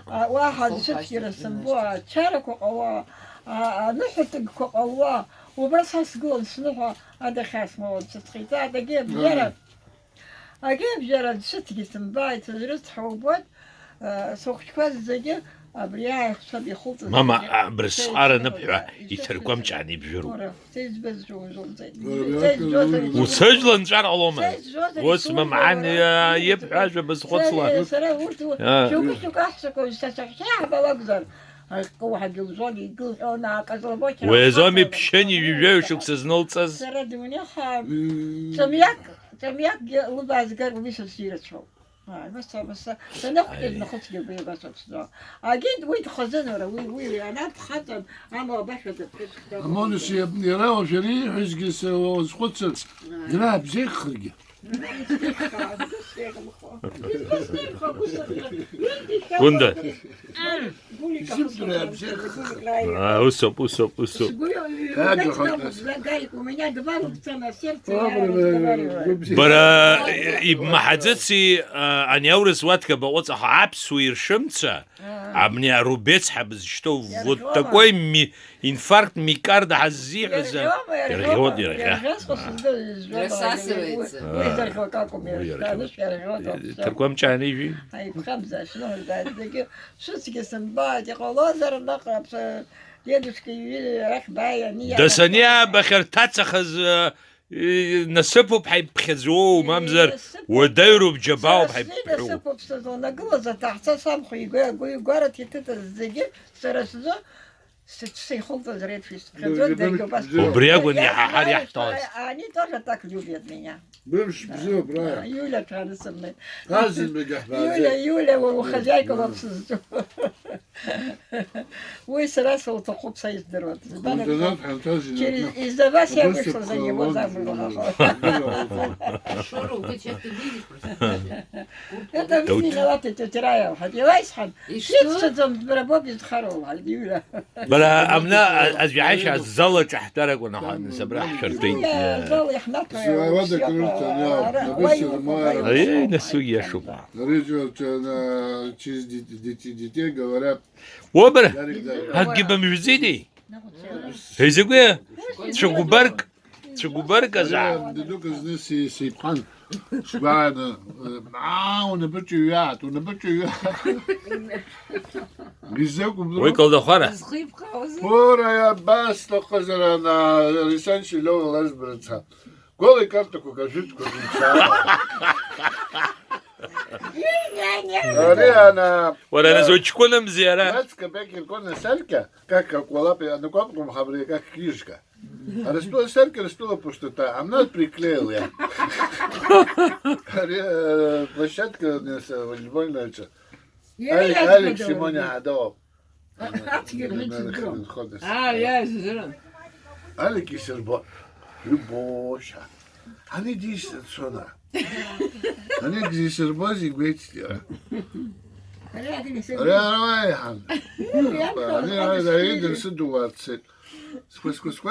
واحد شتي رسموها تشاركوا قوا نحط قوا وبس هسقول سنوها هذا خاص مواد ستخيتا هذا جيب جرد أجيب جرد شتي سنباي تدرس حوبات سوق كواز زجاج أبرياء سبي خلط ماما برسعارة نبحوا يتركم يعني بجرو وسجل نجار علومه واسمه معاني يبحوا حاجة بس خطلة شوك أحسك وستشحح بلقدر واحد يوزوني يقول أنا كسر وزامي بشني يجوا شو كسزنولتس سردوني خاب تمياك لباس قرب بيش السيرة شو بس ناخذ جنبي بس أكيد ويد خزانة وي أنا بخزن أنا بشوف أمانس يا ابني راو شريح يسقس وسقطس جناب زي خرجة كندا وسوب برا ما حدثي أن يورث واتك بقوت عبس ويرشمتها عمني روبيت حبز شتو вот такой инфаркт микарда حزيح إذا يرغوت Рассасывается. تركم كاني في هاي بخمسة شنو هذا شو تقسم بعد يقول زر نقرب يدك ركبة دسنيا بخير تتخذ نسبه بحي بخزوه ممزر ودايرو بجباو بحي بحو نسبه بسزون نقول تحت سامخو يقول قارت يتتزجي سرسزو ستسي خلطة زريت في وبرياغو ني حار يحتاج أنا ترى تاكل يوبيت مني بمش بزيو برايا يولا كان سمي هازل بقح يولا وخزايك وبسزو ويسراس وتقوب سيد دروت إذا بس يا بيشل زي وزعملوها Шору, ты часто видишь просто. это все галаты тетраев хотя вайсхан И что что? там بربوب يتخروا على يولا بلا أمنا أزعيش الزلط احترق ونحن نسبرح شرطين ظل يحنك ودك أي نسوي شو رجل через детей говорят وبر هتجيب مجزيدي هيزقوا شو برك أزعل بدوك زنسي سيبخان شبعنا معاه ونبتشويات جزاكم ويقول دخرة Схып хаузы. فورا يا باس تقزر انا لسان شلو لازبرتها قولي كارتكو كاجوتكو انا ولا نزوج كلهم زيارة Мацка бекер кона селька, кака колапи, на копком хабри, как книжка. А растула селька, растула пустота, а нас приклеил я. Площадка волейбольная. Алекс Симоня Адов. Я зря. Алекс Сербо. Любоша. Они дишат сюда. Они где Сербози гветили. رايحا أنا عايز أريد نسد واتسد سكوس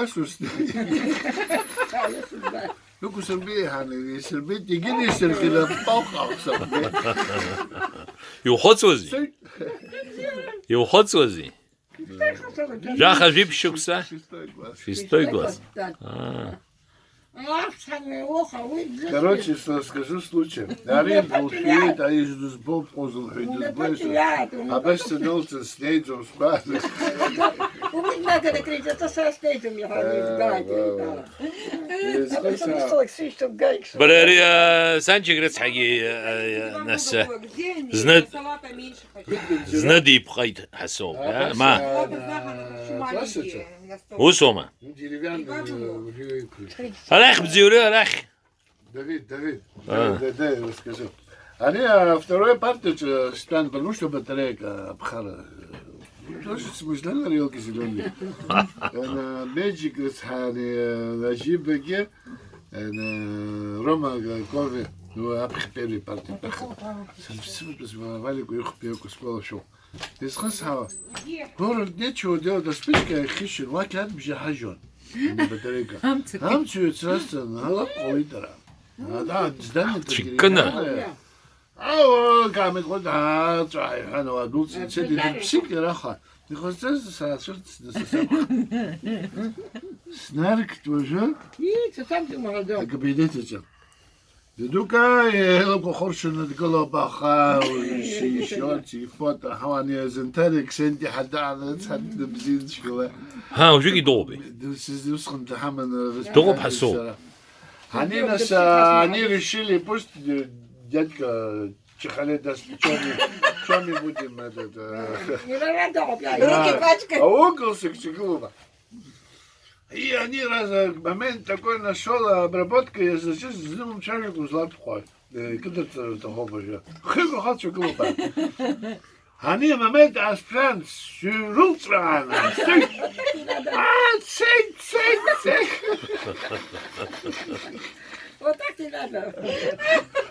لوكو سربيه يعني سربيه يجيني يصير كده طاقة سربيه يوخذ وزي جا خجيب شوكسا شستوي глаз Короче, скажу случай. Арен ушли, а из дузбом позал ходит больше. А без становится с нейдом спать. ومن كده كريت تصاصتيتم يا حبيبي براري سانجي قريت حقي ناس زندي بقيت حسوب ما وسوما الاخ بزيوري الاخ Давид, расскажу. Они второй партию станут, потому что батарейка обхара. Тоже смысл на релке зеленый. Меджик рецхани, нажиб беге, Рома Кови, обх первый партию. Все позвали, их пьёку спала шо. Ты схасава. Говорит, нечего делать, а спичка их ищет, вакят бжахажон. Батарейка. Амцу сразу на лапку идара. Да, здание Чикана. قامت قلت أنا وأقول سيدي تمسك راحة يقول سنارك توجه قبيلتك دوكا يلقوا خرش نتقلوا باخا وشيشون تيفوت حواني زنتارك سنتي حتى على تحد بزيد شوية ها وش يدوبي دوسخن تحمل دوب حسوب они нас они решили пусть дядька Чехаледас что мы будем этот Руки пачкать. около клуба. И они момент такой нашел обработка, я сейчас с ним человеку златхой. Когда-то того боже. Хего хочу глупо. Они момент аспрант сюрултран. Цей. Вот так и надо.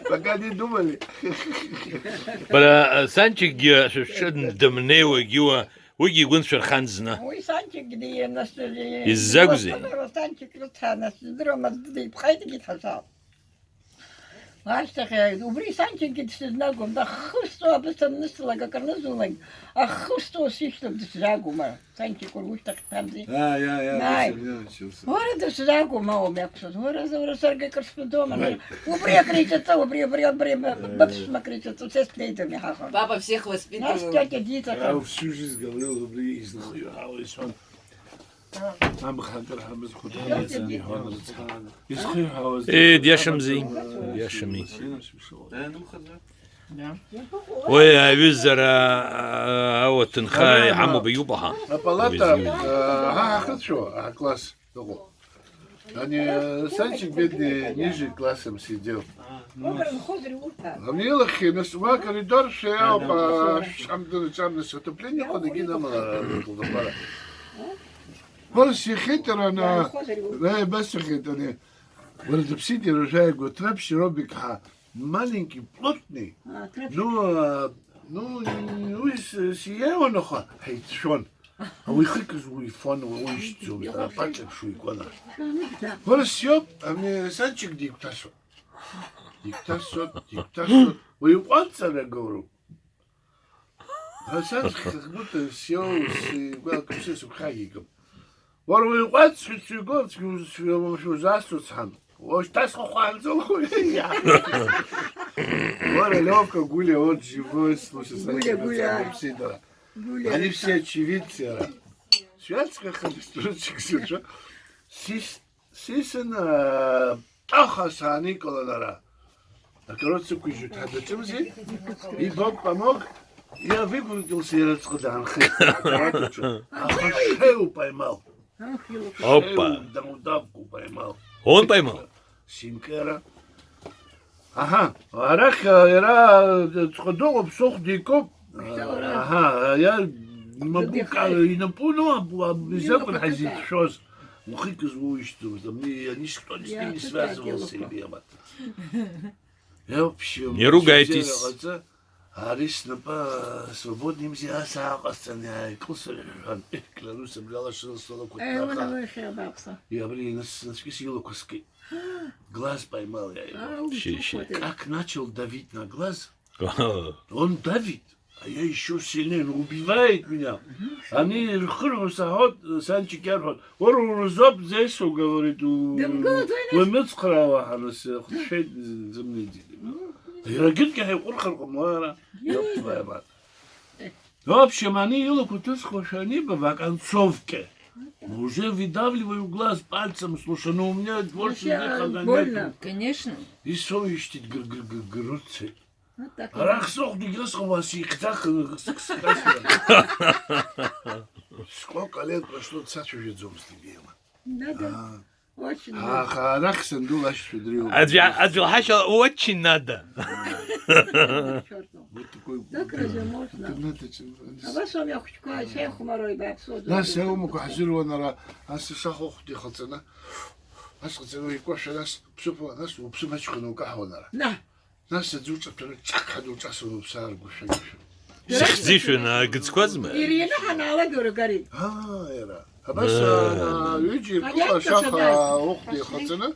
Пока не думали. بلا سانچك شد دمني وجوا ويجي يقول في الخنزنا Ой, Санчик, где нас... Из Загузи? Санчик, нас дрома, бхайте гит хасал. Ашта хай, убри Санчик гит сизнагум, да хусто абыстан нысла, как арназулай, а хусто сишло дсрагума. Санчик ургуш так тамзи. Я. Ора дсрагума умяксус, ора сарга карспедома. Убри кричится, убри, бабсма кричится, все сплейтами хаха. Папа всех Нас воспитывал. тетя Дита. Я всю жизнь говорил, убри из нахуй. عم خاطر حمز خدها زاني هون يسخي هاوز ايه ديا شمزي ديا شمي ويا وزر او تنخاي عمو بيوبها палата ها شو класс они Санчик бедный ниже классом сидел а мне легче на сва коридор шея по шамду отопление ходги нам на Борси хитер она бес хитер ولد بسيدي رجاي قلت ربش ربك маленький плотный ну سياوة نخا هيت شون هو يخكز ويفون ويشتزو بطلب شو يكونا ورس يوب أمي سانشك ديكتاسو ويقوانسا نقورو سانشك قلت سيو سيقوالكم سيسو بخايكم ورو يقوانس في يقول شو زاسو تسحن وش تسخو خوانزو ورا лёвка гуля вот живой слушай гуля они все очевидцы святская ходочек что сисен ахаса Николара короче кujut hada чемзи и Бог помог я выпустился я расходан ахашеу поймал опа да удавку поймал он поймал Синкера. Ага, арах era сходил обсох дикоп. Ага, я не могу и на полу обязательно проходить шос. Мухик звучит, мне никто с ним не связывался. Я вообще... Не ругайтесь. Арис на свободным зиаса, остальные кусали. Клянусь, бляла, что стало куда-то. Я, блин, наскисил куски. Глаз поймал я его. Как начал давить на глаз, он давит, а я еще сильнее, он убивает меня. Они хрустят, Санчик ярхот. Орузоп здесь, говорит, у Мецхрава, она се хшет земли. И рагитка я урхал мара. Ёб твоя мать. В общем, они елокутыс хошани по вакансовке. Уже выдавливаю глаз пальцем, слушай, ну у меня больше больно. Конечно. И совесть грудцы. Рахсох дигас у вас их так сколько лет прошло, цач уже зом стебела. Надо. Очень Ах, рахсен дулаш федрил. أجل حاجة очень надо Вот такой. Так разве можно? А вас вам я хочу сказать, я хуморой бабсоду. ناس يوم كحزروا انا هسه شخوخ دي خلصنا هسه خلصنا يكوش ناس بسوفو ناس وبسوفو شخنو كحونا На. ناس تزوج بتر تشك حدو تاسو بسار قشيش شخزيش أنا قد سكوزمة Ирина ханала говорит. يرا بس انا يجي كل شخ اختي خلصنا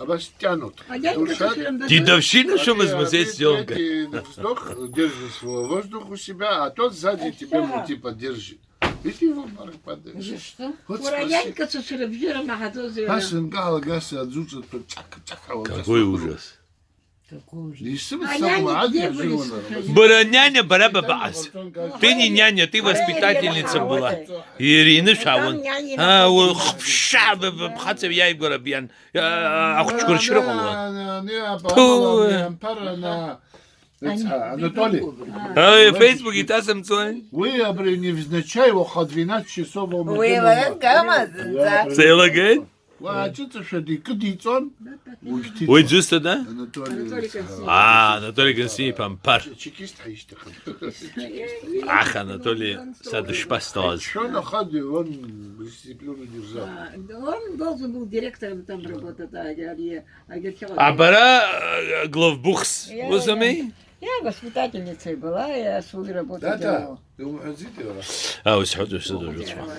Абаш тянут. А дядька Душат. Ширин Дедовщина, что мы А здесь ты сделаем? третий вздох, держишь воздух у себя, а тот сзади тебе ну, типа держит. И ты в обморок падаешь. За что? Вот Ура, спасибо. дядька Ширин Бьера Махадози. Пашин гал гас отзучат по чака. Какой ужас. Такой же. Не сам А сам няни где один были, живу. слушай? Бара няня, бара бабас. Ты не няня, ты воспитательница А, была. вот это. Ирина Там Шавон. няни А, находились. ша, бхацев я и гора бьян. Ахчкур широкого. Анатолий, А, Фейсбук и тасам цой. вы невзначай около 12 часов. Сейлагай? А что что ты кдицон? Ой, juste да? Анатолий. А, Анатолий Константин Пампар. Чекист хаишь. Ах, Анатолий Садышпастаз. Что на ходе он дисциплину держал? Он должен был директором там работать, А бара главбухс. Возьми? Я воспитательницей была, я свою работу Да, да. делала. Ты умазите, А, уж ходу сюда. Делала.